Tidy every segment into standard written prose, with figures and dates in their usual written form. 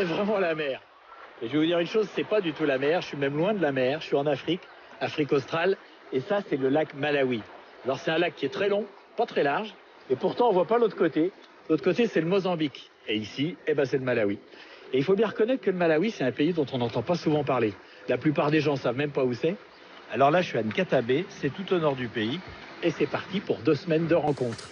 C'est vraiment la mer. Et je vais vous dire une chose, c'est pas du tout la mer, je suis même loin de la mer, je suis en Afrique, Afrique australe, et ça c'est le lac Malawi. Alors c'est un lac qui est très long, pas très large, et pourtant on voit pas l'autre côté. L'autre côté c'est le Mozambique, et ici, eh ben, c'est le Malawi. Et il faut bien reconnaître que le Malawi c'est un pays dont on n'entend pas souvent parler. La plupart des gens savent même pas où c'est. Alors là je suis à Nkatabe, c'est tout au nord du pays, et c'est parti pour 2 semaines de rencontres.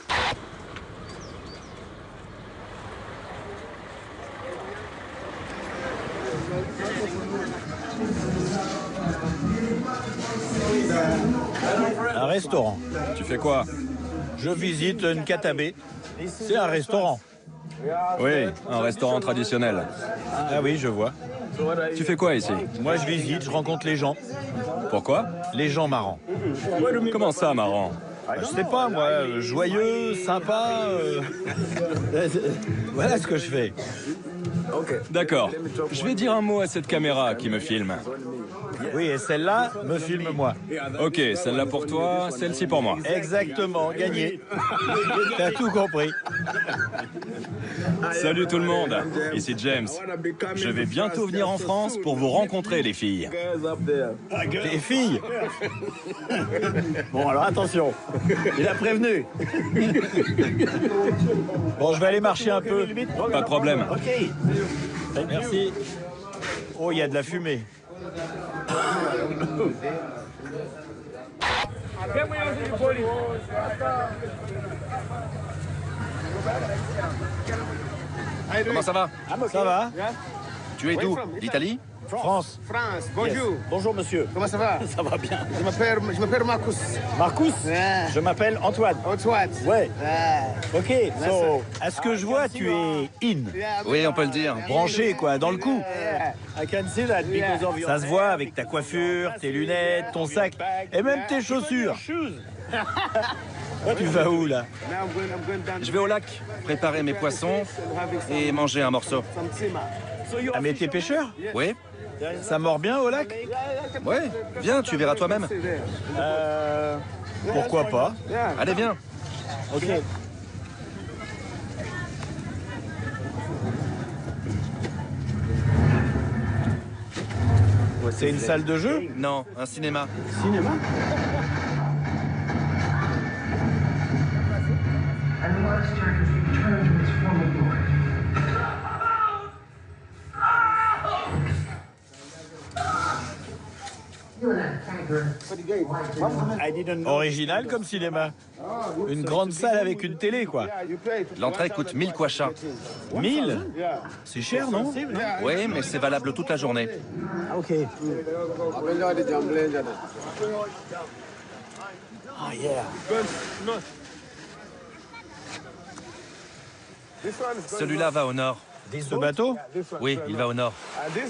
Un restaurant. Tu fais quoi? Je visite Nkatabe. C'est un restaurant. Oui, un restaurant traditionnel. Ah oui, je vois. Tu fais quoi ici? Moi, je visite, je rencontre les gens. Pourquoi? Les gens marrants. Comment ça, marrant? Je sais pas, moi, joyeux, sympa. Voilà ce que je fais. D'accord. Je vais dire un mot à cette caméra qui me filme. Oui, et celle-là me filme moi. Ok, celle-là pour toi, celle-ci pour moi. Exactement, gagné. T'as tout compris. Salut tout le monde, ici James. Je vais bientôt venir en France pour vous rencontrer, les filles. Les filles. Bon, alors attention. Il a prévenu. Bon, je vais aller marcher un peu. Pas de problème. Ok. Merci. Oh, il y a de la fumée. Comment ça va? Ça va? Tu es d'où? D'Italie? France. France, bonjour. Yes. Bonjour monsieur. Comment ça va? Ça va bien. Je m'appelle Marcus. Marcus? Yeah. Je m'appelle Antoine. Antoine. Ouais. Yeah. Ok. So, à ce que je vois, tu es in. Oui, on peut le dire. Branché, quoi, dans le coup. Yeah. I can see that because of ça se voit avec ta coiffure, tes lunettes, ton sac et même tes chaussures. Tu vas où là? Now I'm going down Je vais au lac, préparer mes poissons et manger un morceau. some tima. Ah mais t'es pêcheur? Oui? Ça mord bien au lac? Ouais, viens, tu verras toi-même. Pourquoi pas? Allez, viens. Ok. C'est une salle de jeu? Non, un cinéma. Cinéma? And monster has returned to its former lord. You're that tiger. Original comme cinéma. Une grande salle avec une télé, quoi. L'entrée coûte 1000 kwacha. 1000? C'est cher, non? Oui, mais c'est valable toute la journée. Ah, ok. Ah, yeah. Celui-là va au nord. Ce bateau? Oui, il va au nord.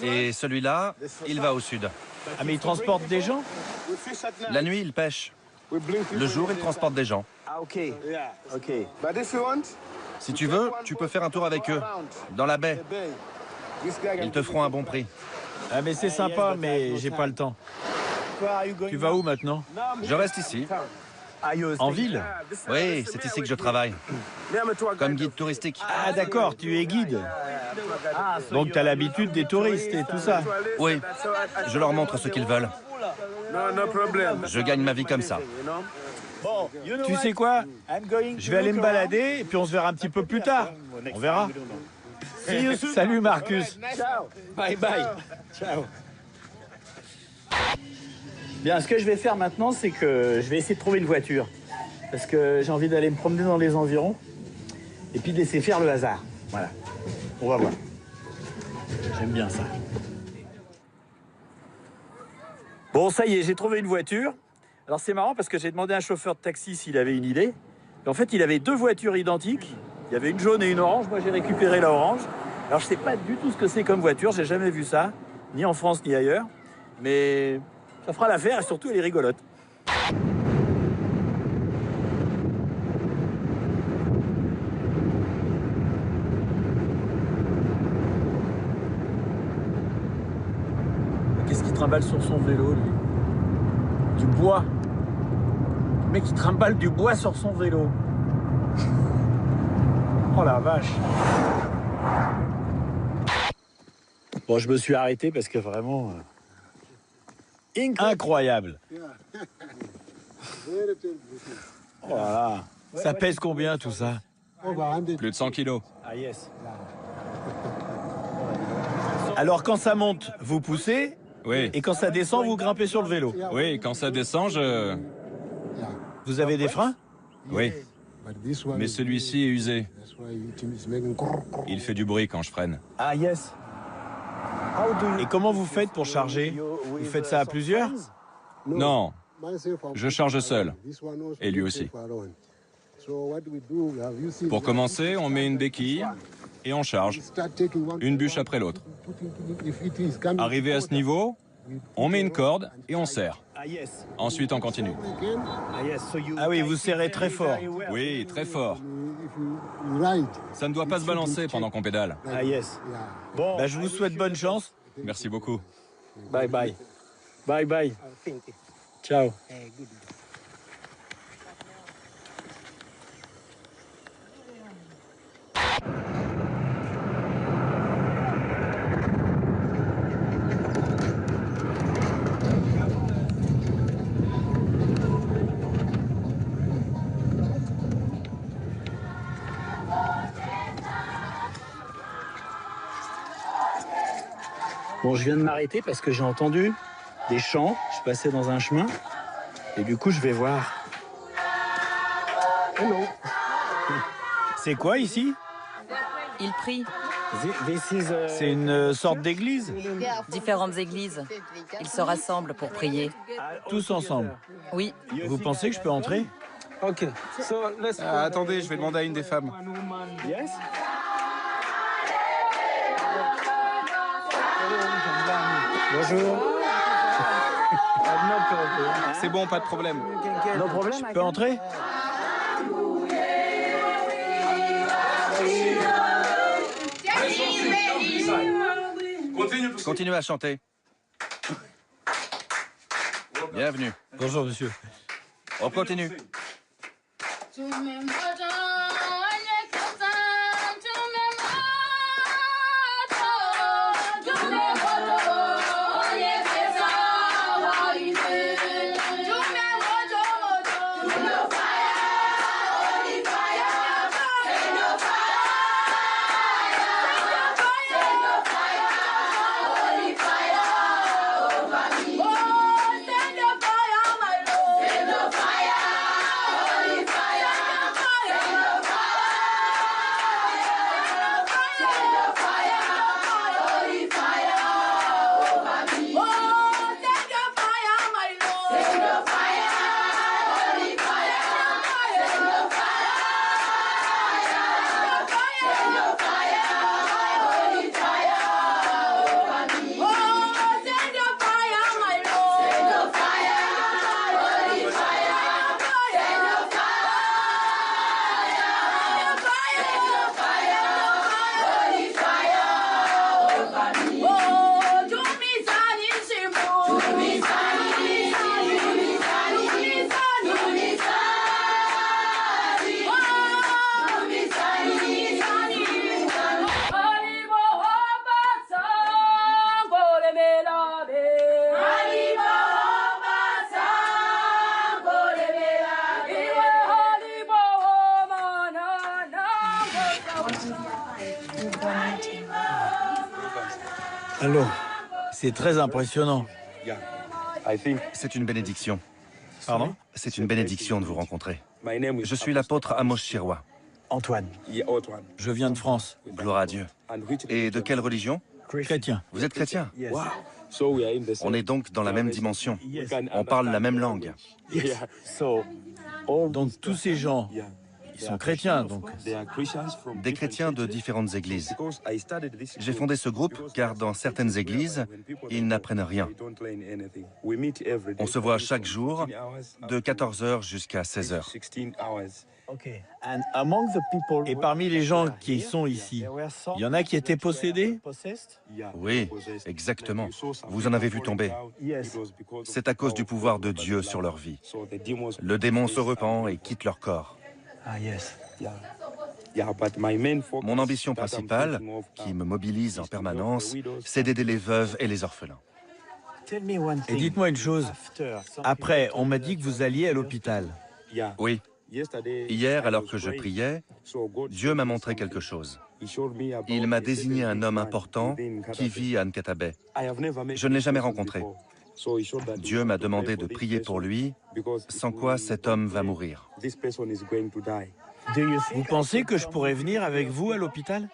Et celui-là, il va au sud. Ah, mais ils transportent des gens? La nuit, il pêche. Le jour, il transporte des gens. Ah, ok. Ok. But if you want, Si tu veux, tu peux faire un tour avec eux, dans la baie. this guy Ils te feront un bon prix. Ah, mais c'est sympa, mais j'ai pas le temps. Tu vas où maintenant? Je reste ici. En ville? Oui, c'est ici que je travaille. Comme guide touristique. Ah, d'accord, tu es guide. Donc t'as l'habitude des touristes et tout ça. Oui, je leur montre ce qu'ils veulent. no problem. Je gagne ma vie comme ça. Tu sais quoi? Je vais aller me balader et puis on se verra un petit peu plus tard. On verra. Salut Marcus. Bye bye. Ciao. Bien, ce que je vais faire maintenant, c'est que je vais essayer de trouver une voiture. Parce que j'ai envie d'aller me promener dans les environs et puis de laisser faire le hasard. Voilà. On va voir. J'aime bien ça. Bon, ça y est, j'ai trouvé une voiture. Alors c'est marrant parce que j'ai demandé à un chauffeur de taxi s'il avait une idée. Et en fait, il avait 2 voitures identiques. Il y avait une jaune et une orange. Moi, j'ai récupéré la orange. Alors je sais pas du tout ce que c'est comme voiture. J'ai jamais vu ça, ni en France ni ailleurs. Mais ça fera l'affaire et surtout, elle est rigolote. Qu'est-ce qu'il trimballe sur son vélo, lui? Du bois. Le mec, il trimballe du bois sur son vélo. Oh la vache. Bon, je me suis arrêté parce que vraiment... Incroyable. Voilà. Ça pèse combien tout ça? Plus de 100 kilos. Ah yes. Alors quand ça monte, vous poussez, Oui. et quand ça descend, vous grimpez sur le vélo. Oui, quand ça descend, je... Vous avez des freins? Oui. Mais celui-ci est usé. Il fait du bruit quand je freine. Ah yes. Et comment vous faites pour charger? Vous faites ça à plusieurs? Non, je charge seul. Et lui aussi. Pour commencer, on met une béquille et on charge. Une bûche après l'autre. Arrivé à ce niveau, on met une corde et on serre. Ah yes. Ensuite, on continue. Ah yes. So you... Ah oui, vous serrez très fort. Oui, très fort. Ça ne doit pas se balancer pendant qu'on pédale. Ah yes. Bon, Bah, je vous souhaite bonne chance. Merci beaucoup. bye bye. Bye bye. Ciao. Bon, je viens de m'arrêter parce que j'ai entendu des chants. Je passais dans un chemin et du coup, je vais voir. Hello. C'est quoi ici? Ils prient. This is, C'est une sorte d'église? Différentes églises. Ils se rassemblent pour prier. Tous ensemble. Oui, Vous pensez que je peux entrer? Ok. So let's. Attendez, je vais demander à une des femmes. Yes. Bonjour. C'est bon, pas de problème. No problème. Je peux entrer? Continuez à chanter. Bienvenue. Bonjour monsieur. On continue. Allô? C'est très impressionnant. C'est une bénédiction. Pardon? C'est une bénédiction de vous rencontrer. Je suis l'apôtre Amos Chirwa. Antoine. Je viens de France. Gloire à Dieu. Et de quelle religion? Chrétien. Vous êtes chrétien? Yes. On est donc dans la même dimension. On parle la même langue. So, all Donc tous ces gens, ils sont chrétiens donc. Des chrétiens de différentes églises. J'ai fondé ce groupe car dans certaines églises, ils n'apprennent rien. On se voit chaque jour de 14h jusqu'à 16h. Okay. And among the people Et parmi les gens qui sont ici, il y en a qui étaient possédés? Oui, exactement. Vous en avez vu tomber. Yes. C'est à cause du pouvoir de Dieu sur leur vie. Le démon se repent et quitte leur corps. Ah yes. Mon ambition principale, qui me mobilise en permanence, c'est d'aider les veuves et les orphelins. Et dites-moi une chose. Après, on m'a dit que vous alliez à l'hôpital. Oui. Hier, alors que je priais, Dieu m'a montré quelque chose. Il m'a désigné un homme important qui vit à Nkatabe. Je ne l'ai jamais rencontré. Dieu m'a demandé de prier pour lui, sans quoi cet homme va mourir. Vous pensez que je pourrais venir avec vous à l'hôpital?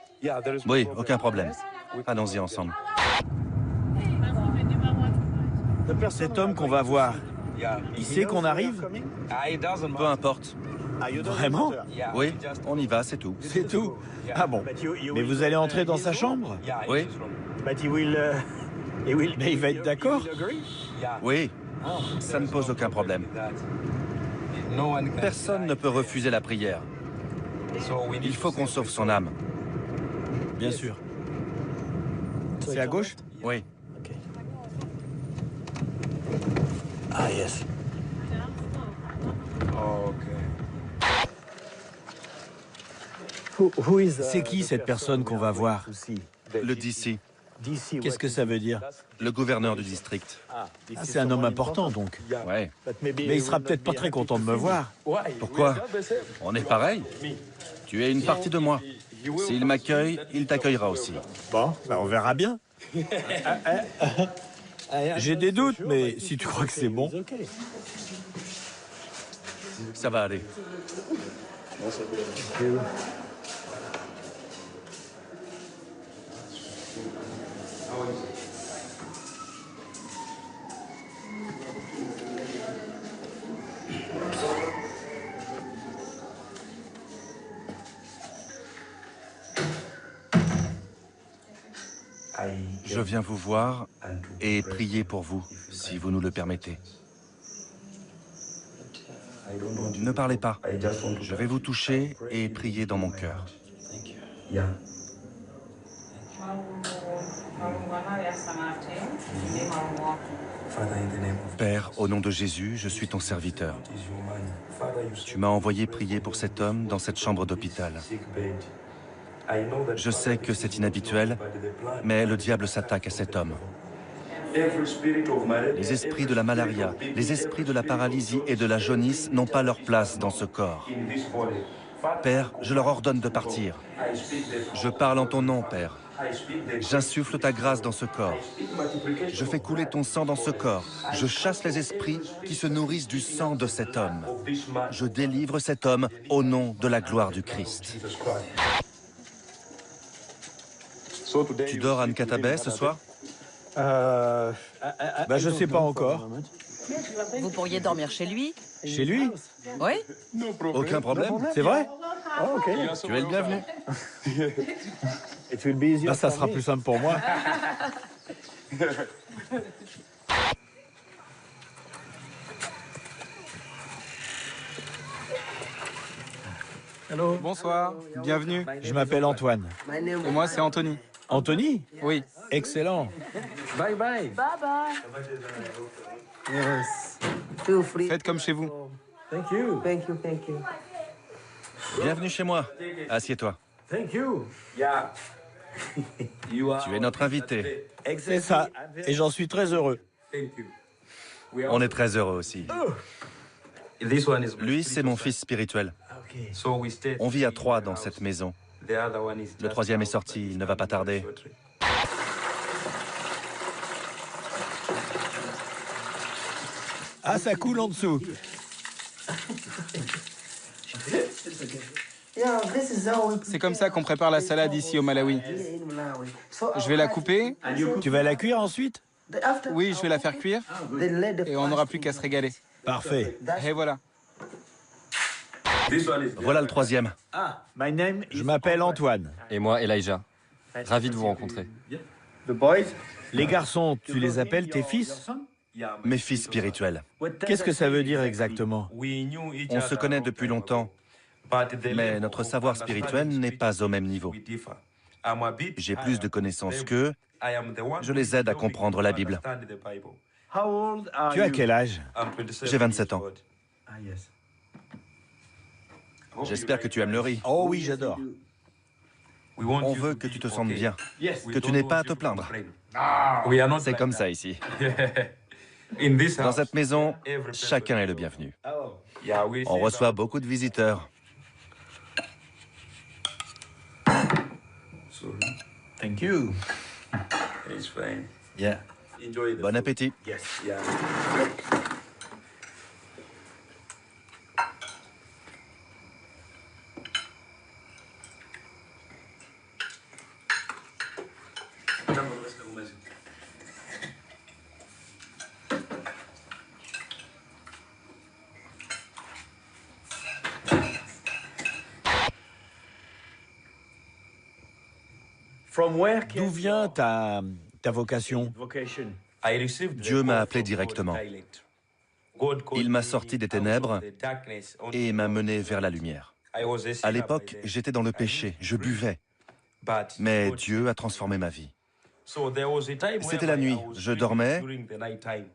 Oui, aucun problème. Allons-y ensemble. Cet homme qu'on va voir, il sait qu'on arrive? Peu importe. Vraiment? Oui, on y va, c'est tout. C'est tout? Ah bon. Mais vous allez entrer dans sa chambre? Oui, Mais il va être d'accord? oui, ça ne pose aucun problème. Personne ne peut refuser la prière. Il faut qu'on sauve son âme. Bien sûr. C'est à gauche? Oui. Ah, yes. C'est qui cette personne qu'on va voir? Le DC, Qu'est-ce que ça veut dire? le gouverneur du district. Ah, c'est un homme important donc. Ouais. Mais il sera peut-être pas très content de me voir. Pourquoi? On est pareil. Tu es une partie de moi. S'il m'accueille, il t'accueillera aussi. Bon, on verra bien. J'ai des doutes, mais si tu crois que c'est bon. Ça va aller. Je viens vous voir et prier pour vous, si vous nous le permettez. Ne parlez pas. Je vais vous toucher et prier dans mon cœur. Père, au nom de Jésus, je suis ton serviteur. Tu m'as envoyé prier pour cet homme dans cette chambre d'hôpital. Je sais que c'est inhabituel, mais le diable s'attaque à cet homme. Les esprits de la malaria, les esprits de la paralysie et de la jaunisse n'ont pas leur place dans ce corps. Père, je leur ordonne de partir. Je parle en ton nom, Père. J'insuffle ta grâce dans ce corps. Je fais couler ton sang dans ce corps. Je chasse les esprits qui se nourrissent du sang de cet homme. Je délivre cet homme au nom de la gloire du Christ. Tu dors à Nkatabe ce soir? Je sais pas encore. Vous pourriez dormir chez lui? Chez lui? Oui? Aucun problème. C'est vrai? Tu es le bienvenu. Ça sera plus simple pour moi. Bonsoir, bienvenue. Je m'appelle Antoine. Et moi, c'est Anthony. Anthony? Oui. Excellent. Bye bye. Faites comme chez vous. Bienvenue chez moi. Assieds-toi. Tu es notre invité. C'est ça. Et j'en suis très heureux. On est très heureux aussi. Lui, c'est mon fils spirituel. On vit à 3 dans cette maison. Le 3e est sorti, il ne va pas tarder. Ah, ça coule en dessous. C'est comme ça qu'on prépare la salade ici au Malawi. Je vais la couper. Tu vas la cuire ensuite? Oui, je vais la faire cuire. Et on n'aura plus qu'à se régaler. Parfait. Et voilà. Voilà le 3e. Je m'appelle Antoine. Et moi, Elijah. Ravi de vous rencontrer. Les garçons, tu les appelles tes fils? Mes fils spirituels. Qu'est-ce que ça veut dire exactement? On se connaît depuis longtemps, mais notre savoir spirituel n'est pas au même niveau. J'ai plus de connaissances qu'eux. Je les aide à comprendre la Bible. Tu as quel âge? J'ai 27 ans. J'espère que tu aimes le riz. Oh oui, j'adore. On veut que tu te sentes bien, que tu n'aies pas à te plaindre. C'est comme ça ici. Dans cette maison, chacun est le bienvenu. On reçoit beaucoup de visiteurs. Thank you. Yeah. Bon appétit. D'où vient ta vocation? Dieu m'a appelé directement. Il m'a sorti des ténèbres et m'a mené vers la lumière. À l'époque, j'étais dans le péché, je buvais. Mais Dieu a transformé ma vie. C'était la nuit, je dormais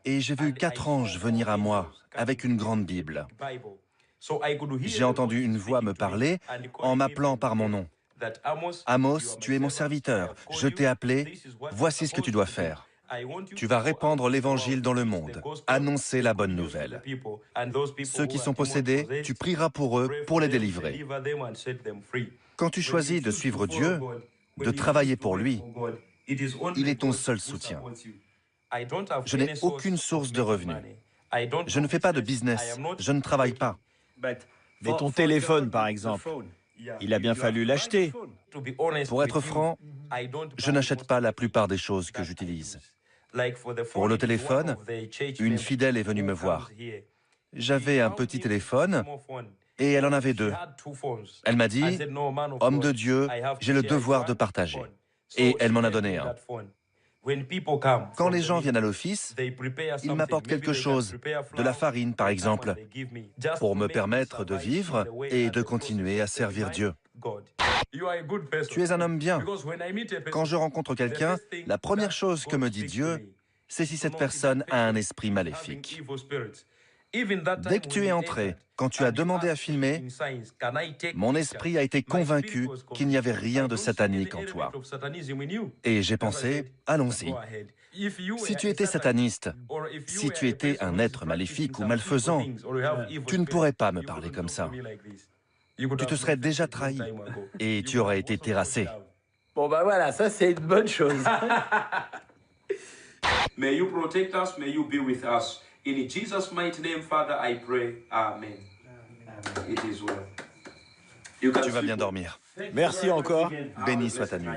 et j'ai vu 4 anges venir à moi avec une grande Bible. J'ai entendu une voix me parler en m'appelant par mon nom. Amos, tu es mon serviteur, je t'ai appelé, voici ce que tu dois faire. Tu vas répandre l'évangile dans le monde, annoncer la bonne nouvelle. Ceux qui sont possédés, tu prieras pour eux pour les délivrer. Quand tu choisis de suivre Dieu, de travailler pour lui, il est ton seul soutien. Je n'ai aucune source de revenus. Je ne fais pas de business, je ne travaille pas. Mais ton téléphone, par exemple, il a bien fallu l'acheter. Pour être franc, je n'achète pas la plupart des choses que j'utilise. Pour le téléphone, une fidèle est venue me voir. J'avais un petit téléphone et elle en avait 2. Elle m'a dit, « Homme de Dieu, j'ai le devoir de partager. » Et elle m'en a donné un. Quand les gens viennent à l'office, ils m'apportent quelque chose, de la farine par exemple, pour me permettre de vivre et de continuer à servir Dieu. Tu es un homme bien. Quand je rencontre quelqu'un, la première chose que me dit Dieu, c'est si cette personne a un esprit maléfique. Dès que tu es entré, quand tu as demandé à filmer, mon esprit a été convaincu qu'il n'y avait rien de satanique en toi. Et j'ai pensé, allons-y. Si tu étais sataniste, si tu étais un être maléfique ou malfaisant, tu ne pourrais pas me parler comme ça. Tu te serais déjà trahi et tu aurais été terrassé. Bon ben voilà, ça c'est une bonne chose. May you protect us, may you be with us. In Jesus' mighty name, Father, I pray. Amen. It is well. Tu vas bien dormir. Merci encore. Béni soit ta nuit.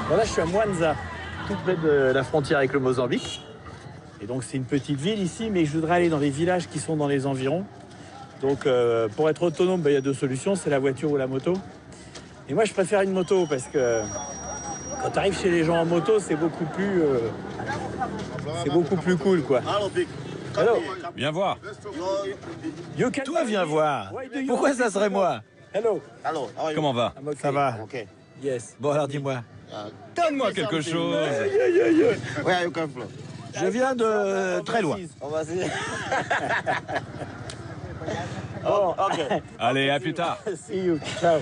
Voilà, je suis à Mwanza, tout près de la frontière avec le Mozambique. Et donc c'est une petite ville ici, mais je voudrais aller dans les villages qui sont dans les environs. Donc pour être autonome, il y a 2 solutions, c'est la voiture ou la moto. Et moi je préfère une moto parce que quand tu arrives chez les gens en moto, c'est beaucoup plus cool quoi. Hello. Viens voir. Toi, viens voir. Pourquoi ça serait moi? Hello. Comment va? Ça va. Yes. Bon, alors dis-moi. Donne-moi quelque chose. Je viens de très loin. Oh, ok. Allez, à plus tard. See you. Ciao.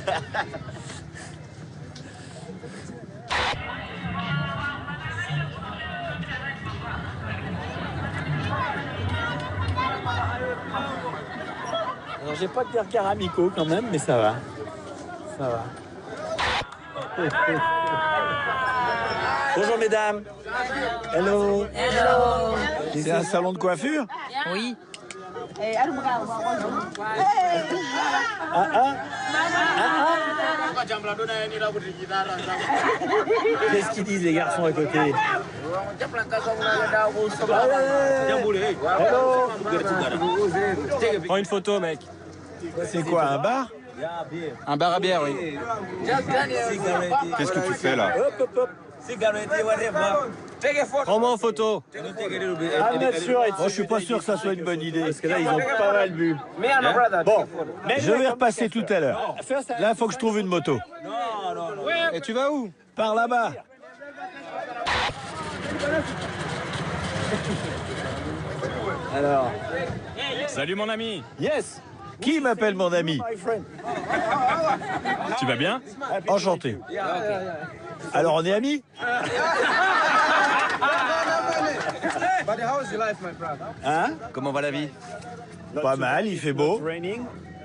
Alors j'ai pas de regard amicaux quand même, mais ça va. Ça va. Bonjour mesdames. Hello. Hello. C'est un salon de coiffure? Oui. Qu'est-ce qu'ils disent les garçons à côté? Prends une photo, mec. C'est quoi, un bar? Un bar à bière, oui. Qu'est-ce que tu fais là? Prends-moi en photo. Oh, je suis pas sûr que ça soit une bonne idée. Parce que là, ils ont pas mal bu. Bon, je vais repasser tout à l'heure. Là, il faut que je trouve une moto. Et tu vas où? Par là-bas. Alors, Salut mon ami. yes. Qui m'appelle mon ami? Tu vas bien? Enchanté. Alors, on est amis? Hein? Comment va la vie? Pas mal, il fait beau.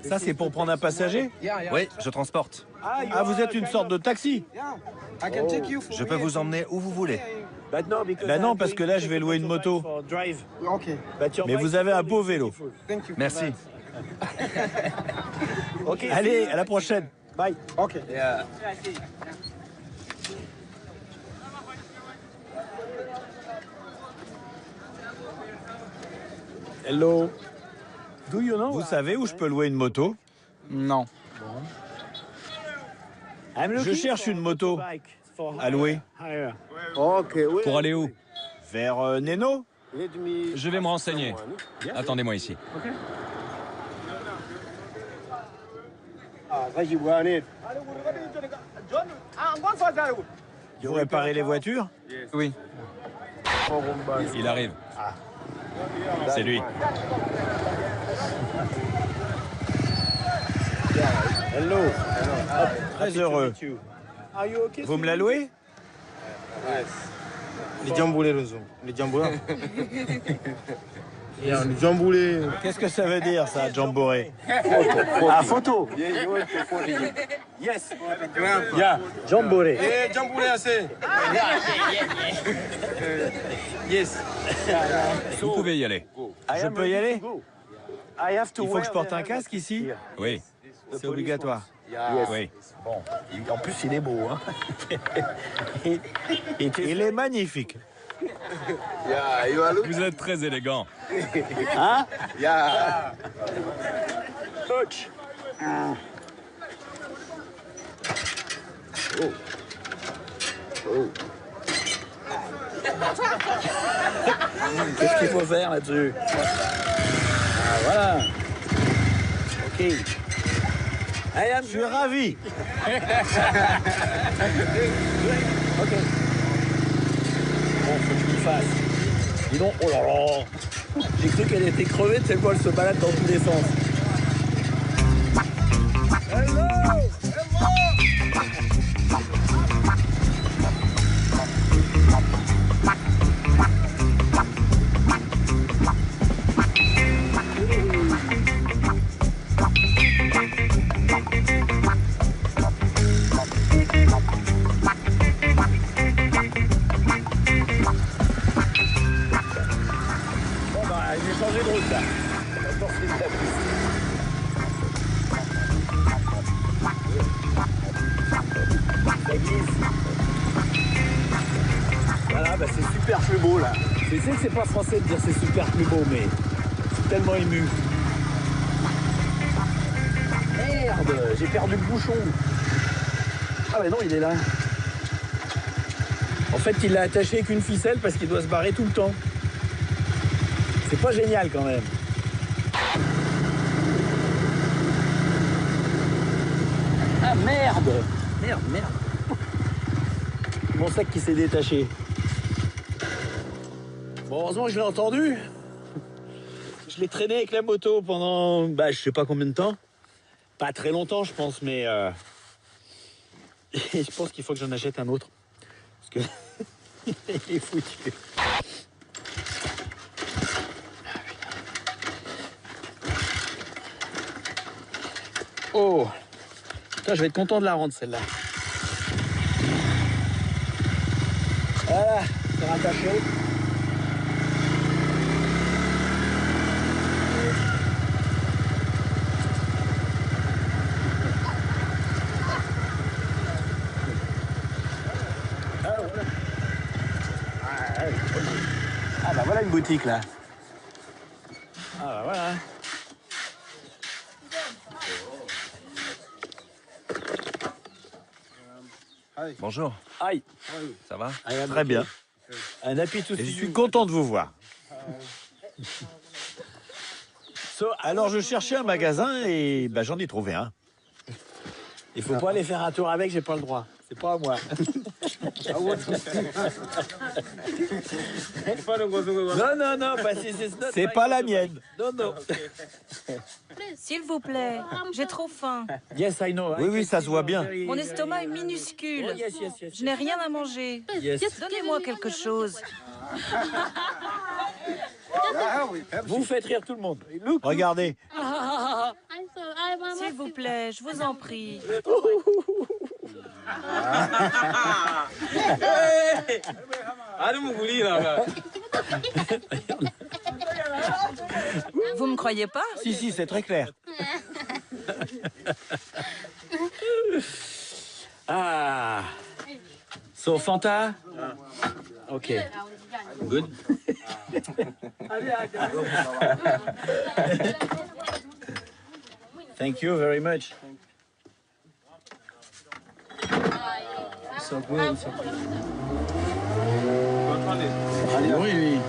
Ça, c'est pour prendre un passager? Oui, je transporte. Ah, vous êtes une sorte de taxi? Je peux vous emmener où vous voulez. Ben non, parce que là, je vais louer une moto. Mais vous avez un beau vélo. Merci. Allez, à la prochaine. Bye. Hello. Vous savez où je peux louer une moto? Non. Je cherche une moto à louer. Pour aller où? Vers Neno? Je vais me renseigner. Attendez-moi ici. Vous réparez les voitures? Oui. Il arrive. C'est lui. Hello. Très heureux. Vous me la louez? Qu'est-ce que ça veut dire, ça, jamboree? Ah, photo. Yes. Yeah, jamboree. Vous pouvez y aller. Je peux y aller? Il faut que je porte un casque ici? Oui. C'est obligatoire. Oui. En plus, il est beau. Hein? Il est magnifique. Vous êtes très élégant. Hein? Qu'est-ce qu'il faut faire là-dessus? Ah, voilà. Ok. Je suis ravi. Ok. Bon, faut que je m'y fasse. Dis donc, oh là là. J'ai cru qu'elle était crevée, de cette voile se balade dans tous les sens. J'ai changé de route là. Ça glisse. Voilà, bah c'est super plus beau là. Je sais que c'est pas français de dire c'est super plus beau, mais je suis tellement ému. Merde, j'ai perdu le bouchon. Ah bah non, il est là. En fait, il l'a attaché avec une ficelle parce qu'il doit se barrer tout le temps. C'est pas génial quand même. Ah merde! Merde. Mon sac qui s'est détaché. Bon, heureusement que je l'ai entendu. Je l'ai traîné avec la moto pendant, je sais pas combien de temps. Pas très longtemps, je pense, mais je pense qu'il faut que j'en achète un autre. Parce que il est foutu. Oh, putain, je vais être content de la rendre celle-là. Voilà, c'est rattaché. Ah bah voilà une boutique là. Ah bah voilà. Bonjour. Hi. Ça va? Très bien. Un happy to Et je see suis you. content de vous voir. Alors je cherchais un magasin et j'en ai trouvé un. Il faut pas aller faire un tour avec, j'ai pas le droit. C'est pas à moi. non, C'est pas la mienne. Non. S'il vous plaît, j'ai trop faim. Yes, I know. Oui, ça se voit bien. Mon estomac est minuscule. Je n'ai rien à manger. Donnez-moi quelque chose. Vous faites rire tout le monde. Regardez. S'il vous plaît, je vous en prie. Vous me croyez pas? Si, c'est très clair. Ah. So, Fanta? Ok. Good. Thank you very much. So good. Oui.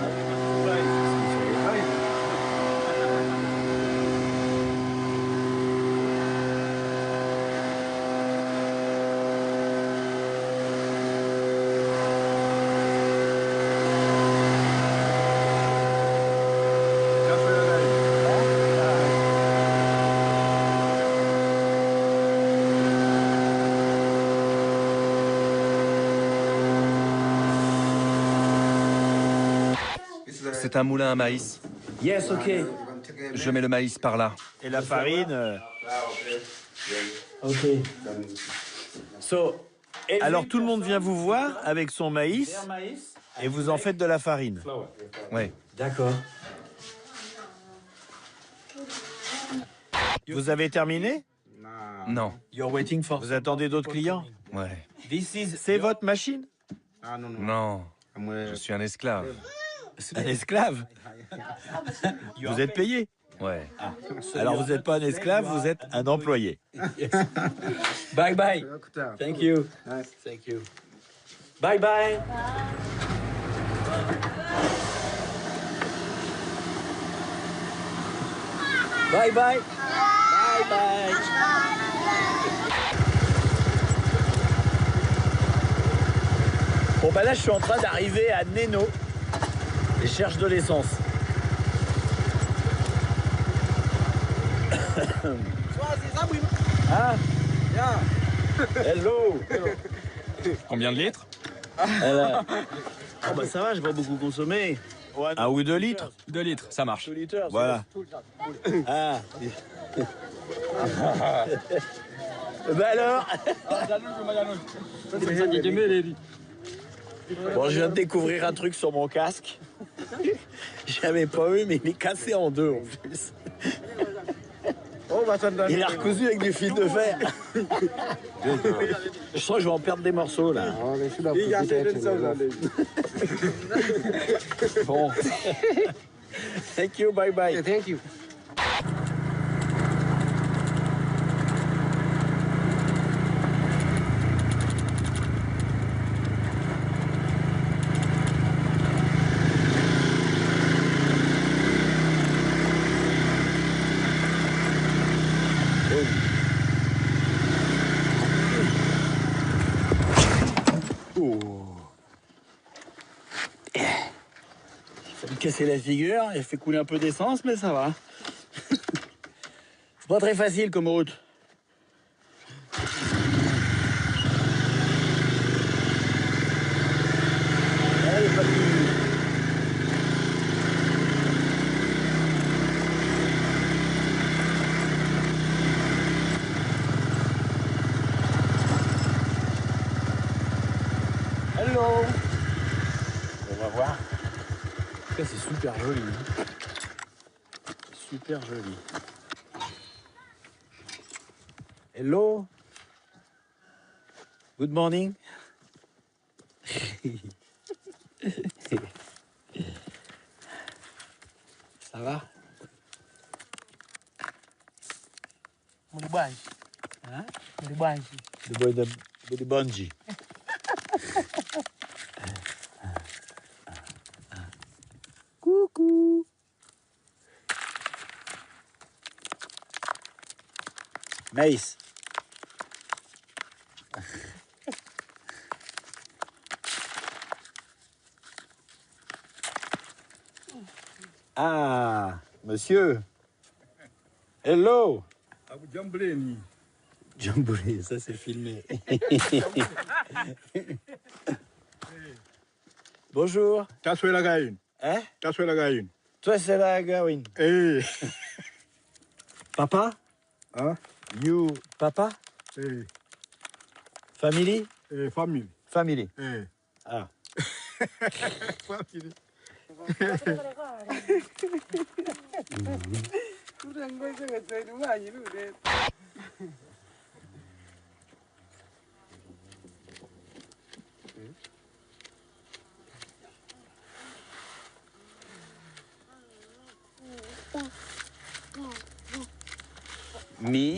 C'est un moulin à maïs. Yes, ok. Je mets le maïs par là. Et la farine. Ok. So, Alors tout le monde vient vous voir avec son maïs et vous en faites de la farine. Oui. D'accord. Vous avez terminé? Non. You're waiting for. Vous attendez d'autres clients? Ouais. C'est votre machine? Non. Je suis un esclave. Un esclave? Vous êtes payé? Ouais. Alors vous n'êtes pas un esclave, vous êtes un employé. Bye bye. Thank you. Thank you. Bye bye. Bye bye. Bye bye. Bon bah là je suis en train d'arriver à Neno et je cherche de l'essence. Ah. Hello. Combien de litres? Oh bah ça va, j'ai pas beaucoup consommé. 1 ou 2 litres? 2 litres, ça marche. Voilà. Ah. Bah alors. Bon, je viens de découvrir un truc sur mon casque. J'avais pas vu, mais il est cassé en deux en plus. Il est recousu avec du fil de fer. Je sens que je vais en perdre des morceaux là. Bon. Thank you, bye bye. Thank you. Ça me cassait la figure, il a fait couler un peu d'essence, mais ça va. C'est pas très facile comme route. Hello. On va voir. En tout cas, c'est super joli. Super joli. Hello. Good morning. Ça va? Hein? De boi de bungee. Coucou. Maïs. Ah, monsieur. Hello. Jamboulé, ça c'est filmé. Bonjour. That's where I got in. Hein? That's where I got in. Toi c'est la Gawin. Hey. Papa? Huh? You papa? Hey. Family? Hey, family. Family. Hey. Ah. Family.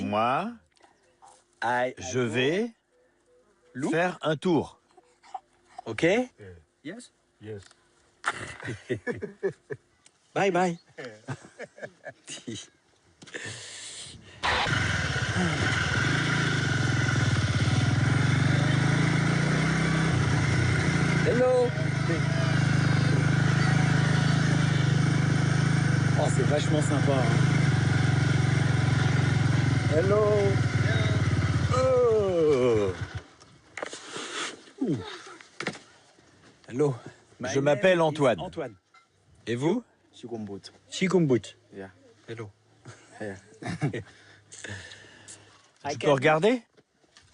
Moi, je vais faire un tour. Ok? Yes? Yes. Bye bye. Hello. Oh, c'est vachement sympa. Hein. Hello. Oh. Hello. Je m'appelle Antoine. Antoine. Et vous? Chikumbut. Chikumbut. Yeah. Hello. Yeah. Tu peux regarder?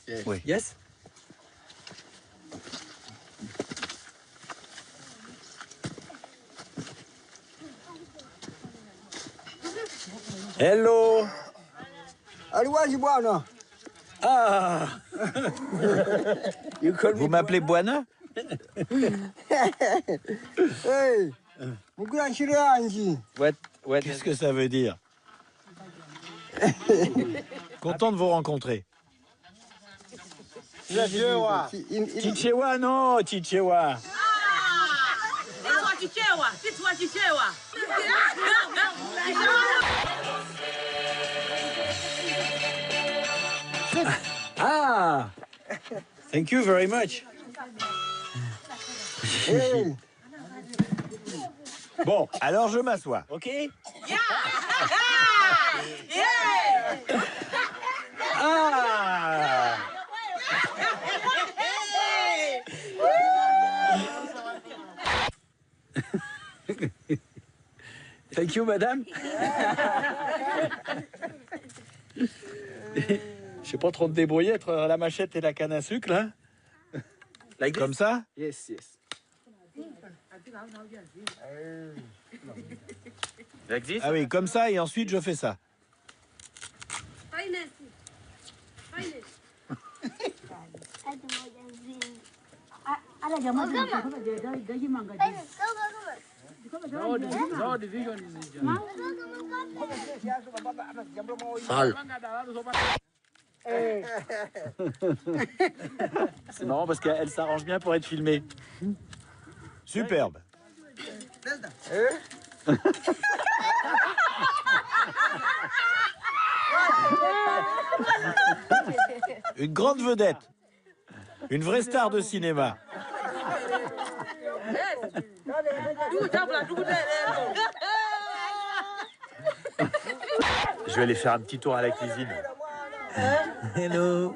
Yes. Oui. Yes. Hello. Aliwaji bwana. Ah. Vous m'appelez Buana? Hey. Mugura Shiranji. Qu'est-ce que ça veut dire? Content de vous rencontrer. Chichewa. Chichewa, non, Chichewa. Ah, thank you very much. Hey. Bon, alors je m'assois, ok? Ah. Thank you, madame. Je sais pas trop me débrouiller entre la machette et la canne à sucre, là. Like comme ça? Yes, yes. Like this? Ah oui, comme ça, et ensuite je fais ça. Sale. C'est marrant parce qu'elle s'arrange bien pour être filmée. Superbe. Une grande vedette. Une vraie star de cinéma. Je vais aller faire un petit tour à la cuisine. Hello.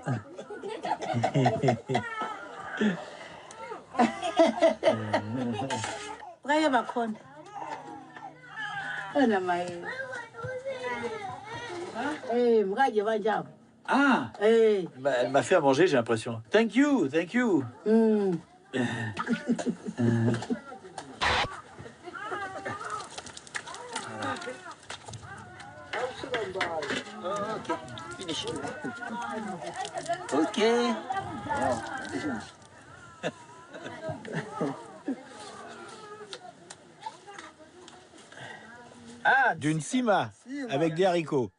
Ah, elle m'a fait à manger, j'ai l'impression. Thank you, thank you. Ok. Ah, d'une cima avec des haricots.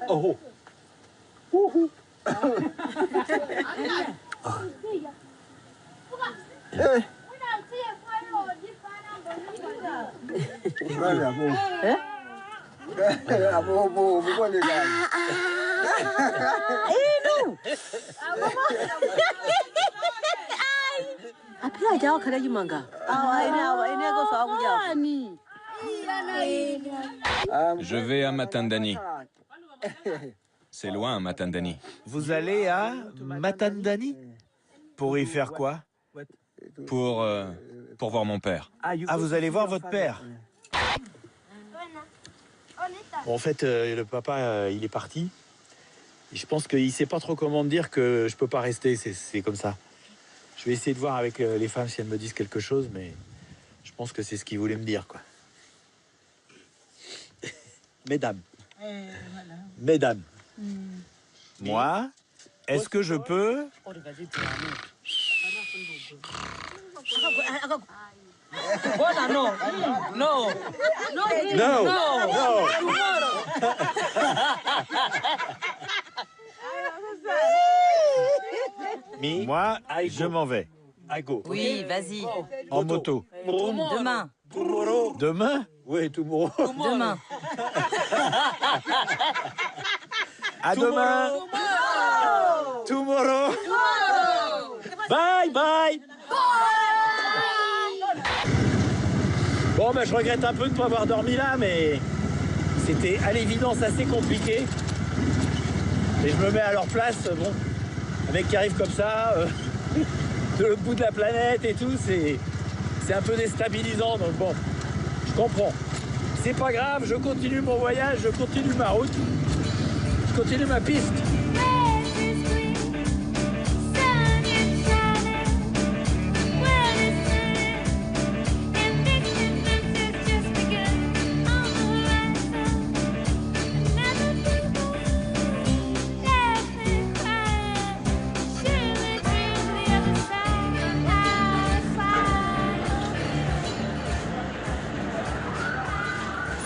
Oh. Je vais à Matandani. C'est loin, Matandani. Vous allez à Matandani? Pour y faire quoi? Pour voir mon père. Ah, vous allez voir votre père? Bon, en fait, le papa, il est parti. Et je pense qu'il sait pas trop comment me dire que je peux pas rester, c'est comme ça. Je vais essayer de voir avec les femmes si elles me disent quelque chose, mais je pense que c'est ce qu'il voulait me dire, quoi. Mesdames. Mesdames. Moi, est-ce que je peux... Non. Moi, je m'en vais. Oui, vas-y. En moto. Demain. Demain? Oui, tomorrow. Demain. À demain. Tomorrow. Bye, bye. Bon, ben, je regrette un peu de ne pas avoir dormi là, mais c'était à l'évidence assez compliqué. Et je me mets à leur place, bon, un mec qui arrive comme ça, de l'autre bout de la planète et tout, c'est un peu déstabilisant, donc bon, je comprends. C'est pas grave, je continue mon voyage, je continue ma route, je continue ma piste.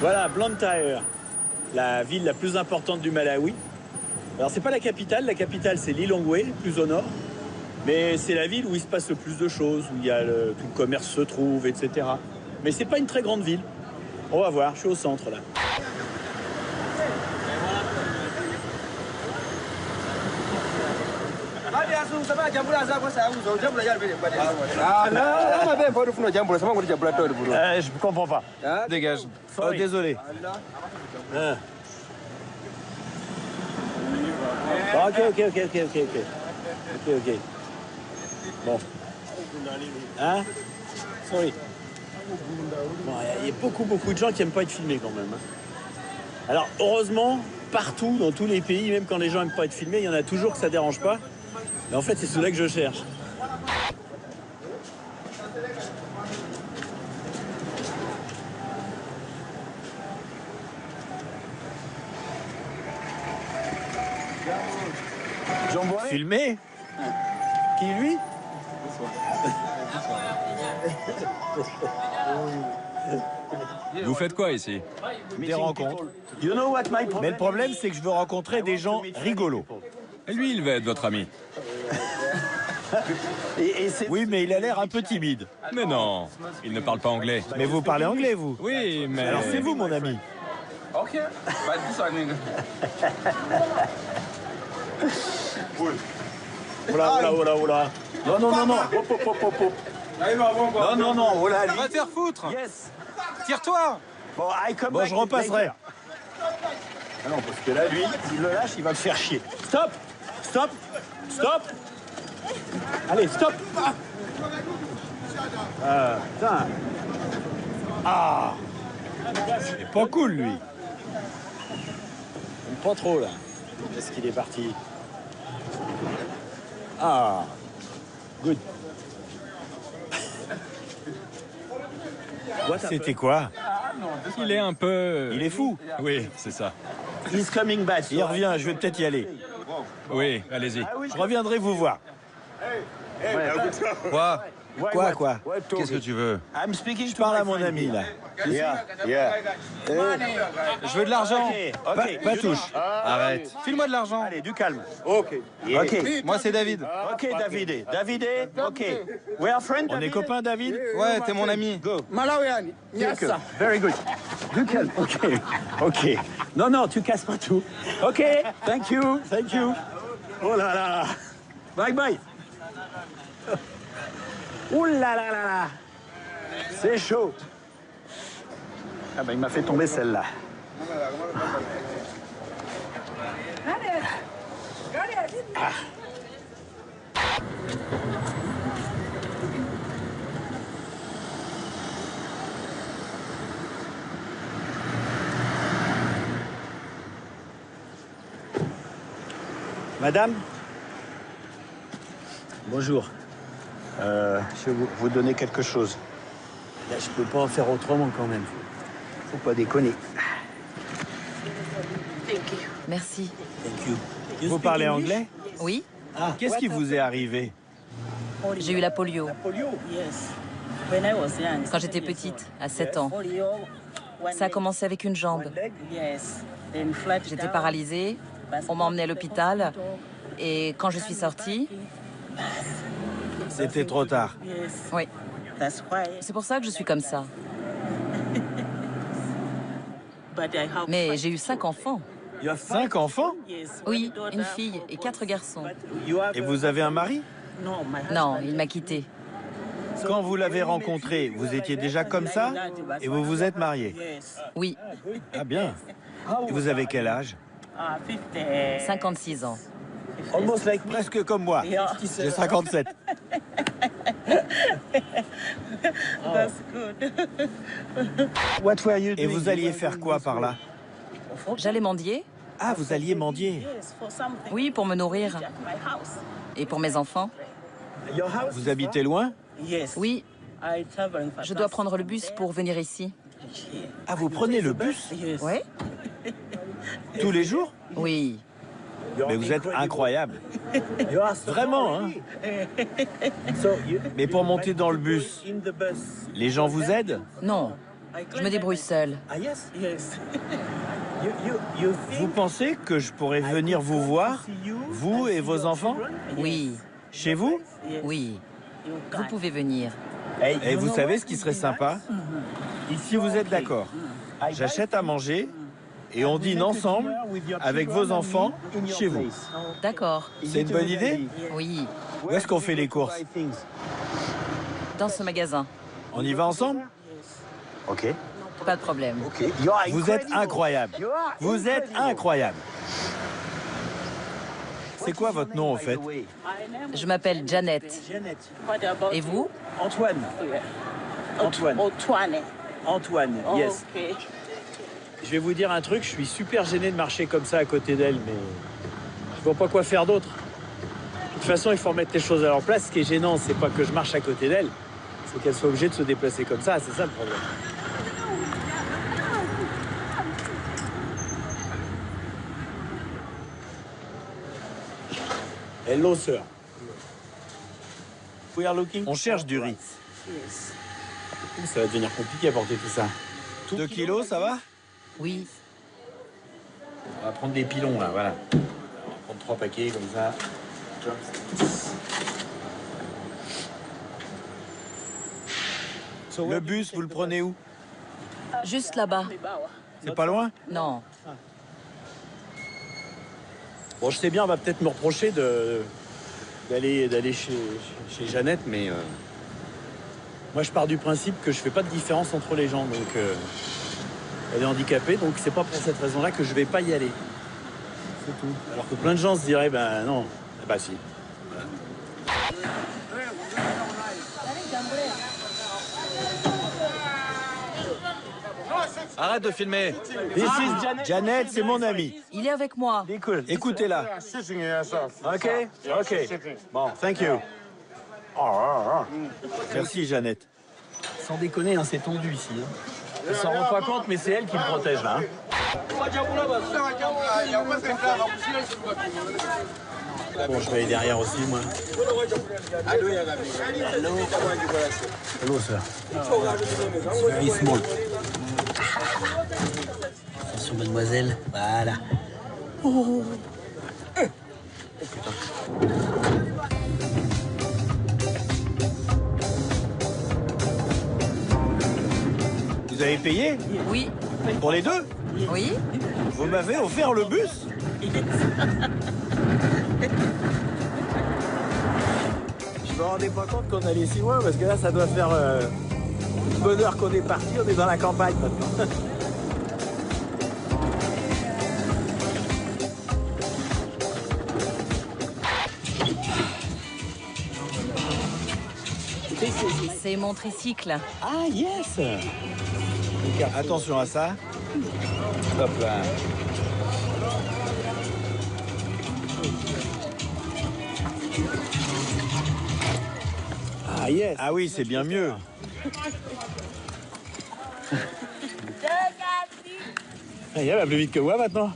Voilà, Blantyre, la ville la plus importante du Malawi. Alors c'est pas la capitale c'est Lilongwe, plus au nord. Mais c'est la ville où il se passe le plus de choses, où il y a tout le commerce se trouve, etc. Mais c'est pas une très grande ville. On va voir, je suis au centre là. Je comprends pas. Dégage. Oh, désolé. Bon, ok. Bon. Hein? Sorry. Bon, il y a beaucoup de gens qui n'aiment pas être filmés quand même. Alors, heureusement, partout, dans tous les pays, même quand les gens n'aiment pas être filmés, il y en a toujours que ça dérange pas. Mais en fait, c'est celui-là que je cherche. Filmé? Qui, lui? Vous faites quoi ici? Des rencontres. Mais le problème, c'est que je veux rencontrer des gens rigolos. Et lui, il va être votre ami. Oui, mais il a l'air un peu timide. Mais non, il ne parle pas anglais. Mais vous parlez anglais, vous? Oui, mais... Alors c'est vous, mon ami. Ok. Oula. Non. Hop. Non, voilà. Va te faire foutre. Yes. Tire-toi. Bon, je repasserai. Ah non, parce que là, lui, s'il le lâche, il va me faire chier. Stop. Allez, stop. Putain. Ah. C'est pas cool, lui. Pas trop, là. Est-ce qu'il est parti? Ah. Good. C'était quoi? Il est un peu... Il est fou. Oui, c'est ça. He's coming back. Il revient, je vais peut-être y aller. Oui, allez-y. Je reviendrai vous voir. Quoi? Quoi? Qu'est-ce que tu veux? Je parle à mon ami, là. Je veux de l'argent. Pas touche. Arrête. File-moi de l'argent. Allez, du calme. Ok. Moi, c'est David. Ok, David. Ok. We are friends, On est copains, David? Ouais, t'es mon ami. Go. Malawiani. Good. Very good. Du calme. Ok. Non, tu casses pas tout. Ok, thank you. Oh là là. Bye. Ouh là là. C'est chaud. Ah ben, il m'a fait tomber celle-là. Madame? Bonjour. Je vais vous donner quelque chose. Là, je peux pas en faire autrement quand même. Faut pas déconner. Merci. Thank you. Vous parlez anglais? Oui, Qu'est-ce qui vous est arrivé? j'ai eu la polio Yes. When I was young. quand j'étais petite, à 7 ans. Ça a commencé avec une jambe. Yes. Then flat J'étais down. paralysée, on m'a emmenée à l'hôpital et quand je suis sortie, C'était trop tard. Yes. oui, That's why. c'est pour ça que je suis comme ça. But I have. Mais j'ai eu 5 enfants. 5 enfants? Yes. Oui, une fille et 4 garçons. Et vous avez un mari? No, my husband. Non, il m'a quittée. Quand vous l'avez rencontré, vous étiez déjà comme ça? Et vous vous êtes marié? Yes. Oui, Ah bien. Et vous avez quel âge? 50. 56 ans. Presque comme moi. Yeah. J'ai 57. That's good. Et vous alliez faire quoi par là? J'allais mendier. Ah, vous alliez mendier. Yes, for something. Oui, pour me nourrir. At my house. Et pour mes enfants. Vous habitez loin? Yes. Oui, I travel for je dois prendre le bus pour venir ici. Ah, vous prenez le bus? Yes. Oui? Tous les jours? Oui. Mais vous êtes incroyable. Vraiment, hein? Mais pour monter dans le bus, les gens vous aident? Non, je me débrouille seule. Yes. Vous pensez que je pourrais venir vous voir, vous et vos enfants? Oui, Chez vous? oui. Vous pouvez venir. Et vous savez ce qui serait sympa? Si vous êtes d'accord, j'achète à manger et on dîne ensemble avec vos enfants chez vous. D'accord. C'est une bonne idée? Oui, Où est-ce qu'on fait les courses? dans ce magasin. On y va ensemble? Ok. Pas de problème. Vous êtes incroyable. Vous êtes incroyable. C'est quoi votre nom, au fait? Je m'appelle Janet. What about Et vous? Antoine. Antoine. Antoine. Antoine, yes. Okay. Je vais vous dire un truc, je suis super gêné de marcher comme ça à côté d'elle, mais je vois pas quoi faire d'autre. De toute façon, il faut remettre les choses à leur place. Ce qui est gênant, c'est pas que je marche à côté d'elle, c'est qu'elle soit obligée de se déplacer comme ça, c'est ça le problème. Hello, sir. On cherche du riz. Yes. Ça va devenir compliqué à porter tout ça. 2 kilos, ça va? Oui. On va prendre des pilons, là, voilà. On va prendre 3 paquets, comme ça. Le bus, vous le prenez où? Juste là-bas. C'est pas loin? Non. Bon, je sais bien, on va peut-être me reprocher d'aller chez Jeannette, mais moi, je pars du principe que je fais pas de différence entre les gens. Donc, elle est handicapée, donc c'est pas pour cette raison-là que je vais pas y aller. C'est tout. Alors que plein de gens se diraient, ben non, bah si. Arrête de filmer. This is Janet. Janet, c'est mon ami. Il est avec moi. Écoutez-la. Ok, ok. Bon, thank you. Merci, Jeannette. Sans déconner, hein, c'est tendu ici. Hein. Elle s'en rend pas compte, mais c'est elle qui me protège là. Hein. Bon, je vais aller derrière aussi, moi. Hello, sir. Very small. Attention, mademoiselle. Voilà. Oh. Putain. Vous avez payé? Oui. Pour les deux? Oui. Vous m'avez offert le bus? Je me rendais pas compte qu'on allait si loin, parce que là, ça doit faire une bonne heure qu'on est parti. On est dans la campagne maintenant. C'est mon tricycle. Ah, yes! Attention à ça. Hop là. Ah, yes! Ah oui, c'est bien mieux. Elle va plus vite que moi maintenant.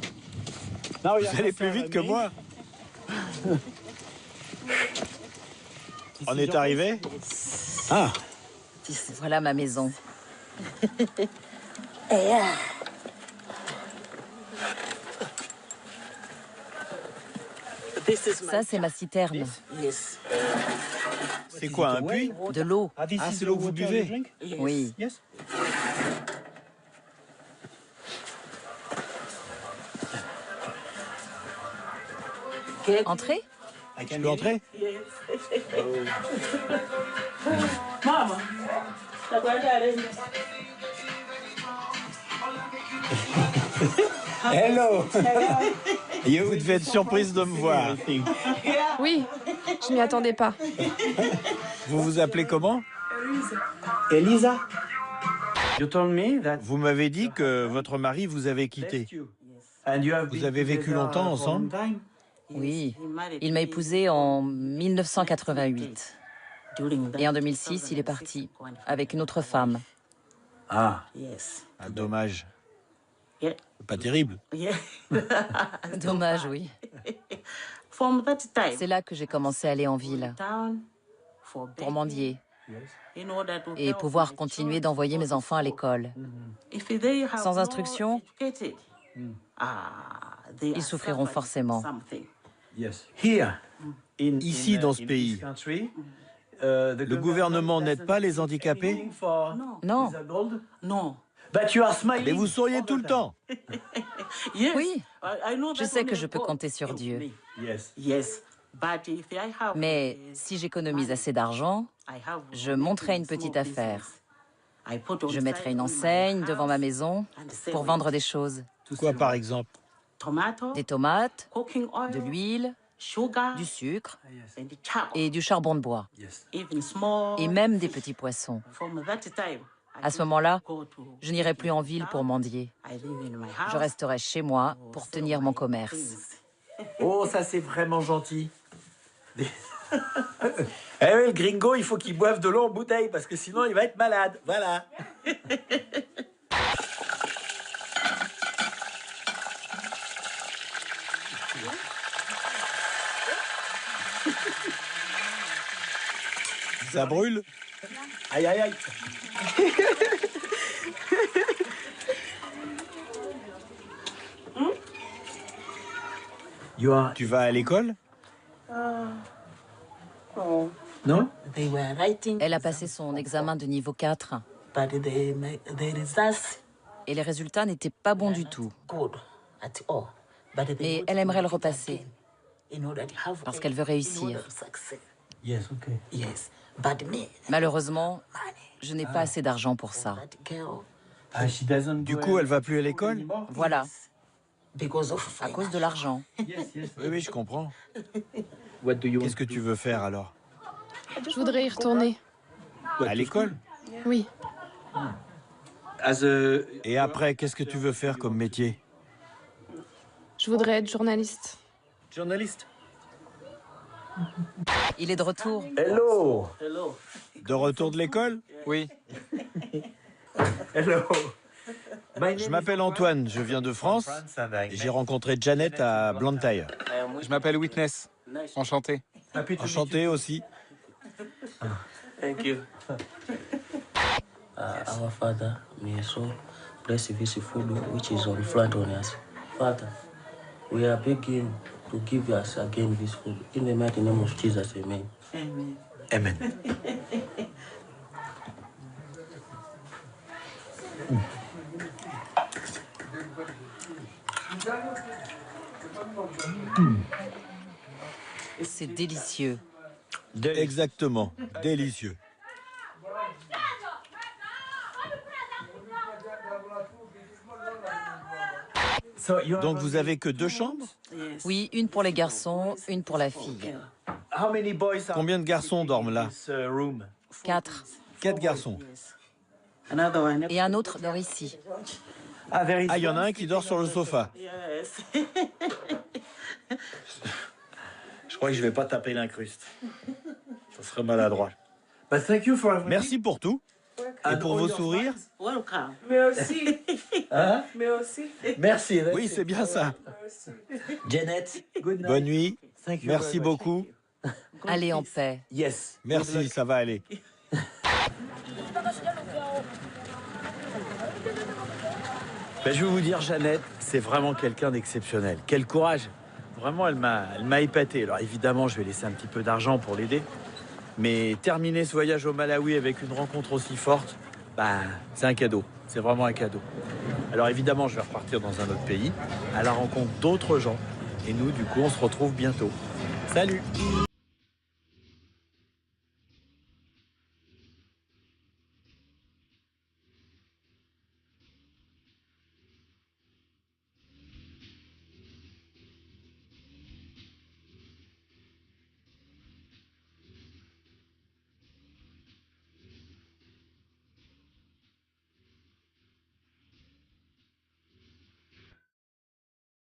Non, vous allez plus vite que moi. On est arrivé? Ah! Voilà ma maison. Ça, c'est ma citerne. C'est quoi, un puits? De l'eau. Ah, c'est l'eau que vous buvez? Oui. Entrez? Je peux entrer? Mama, Hello! Vous devez être surprise de me voir. Oui, je m'y attendais pas. Vous vous appelez comment? Elisa. Vous m'avez dit que votre mari vous avait quitté. Vous avez vécu longtemps ensemble? Oui. Il m'a épousée en 1988. Et en 2006, il est parti avec une autre femme. Ah, dommage. Pas terrible. Dommage, oui. C'est là que j'ai commencé à aller en ville, pour mendier, et pouvoir continuer d'envoyer mes enfants à l'école. Sans instruction, ils souffriront forcément. Ici, dans ce pays, le gouvernement n'aide pas les handicapés? Non. Mais vous souriez tout le temps. Oui, je sais que je peux compter sur Dieu. Mais si j'économise assez d'argent, je monterai une petite affaire. Je mettrai une enseigne devant ma maison pour vendre des choses. Quoi, par exemple? Des tomates, de l'huile, du sucre et du charbon de bois. Et même des petits poissons. À ce moment-là, je n'irai plus en ville pour mendier. Je resterai chez moi pour tenir mon commerce. Oh, ça c'est vraiment gentil. Eh oui, le gringo, il faut qu'il boive de l'eau en bouteille parce que sinon il va être malade. Voilà. Ça brûle? Aïe, aïe, aïe. Tu vas à l'école? Non? Elle a passé son examen de niveau 4. Et les résultats n'étaient pas bons du tout. Mais elle aimerait le repasser. Parce qu'elle veut réussir. Malheureusement, je n'ai pas assez d'argent pour ça. Du coup, elle va plus à l'école? Voilà. À cause de l'argent. Oui, je comprends. Qu'est-ce que tu veux faire alors? Je voudrais y retourner. À l'école? Oui. Et après, qu'est-ce que tu veux faire comme métier? Je voudrais être journaliste. Journaliste? Il est de retour. Hello. De retour de l'école? Oui. Hello. Je m'appelle Antoine, je viens de France et j'ai rencontré Janet à Blantyre. Je m'appelle Witness. Enchanté. Enchanté aussi. Thank you. Our Father, may your soul bless this food which is on front on us. Father, we are begging to give us again this food. In the mighty name of Jesus, amen. Amen. Amen. C'est délicieux. Exactement, délicieux. Donc vous avez que 2 chambres? Oui, une pour les garçons, une pour la fille. Combien de garçons dorment là? 4. 4 garçons. Et un autre dort ici. Ah, il y en a un qui dort sur le sofa. Yes. Je crois que je vais pas taper l'incruste. Ça serait maladroit. Merci pour tout. Et pour vos sourires. Welcome. Merci. Hein? Merci. Merci. Oui, c'est bien ça. Janet, Bonne nuit. Merci beaucoup. Allez en paix. Yes. Merci, ça va aller. Ben, je vais vous dire, Jeannette, c'est vraiment quelqu'un d'exceptionnel. Quel courage. Vraiment, elle m'a épaté. Alors évidemment, je vais laisser un petit peu d'argent pour l'aider. Mais terminer ce voyage au Malawi avec une rencontre aussi forte, bah, c'est un cadeau. C'est vraiment un cadeau. Alors évidemment, je vais repartir dans un autre pays, à la rencontre d'autres gens. Et nous, du coup, on se retrouve bientôt. Salut!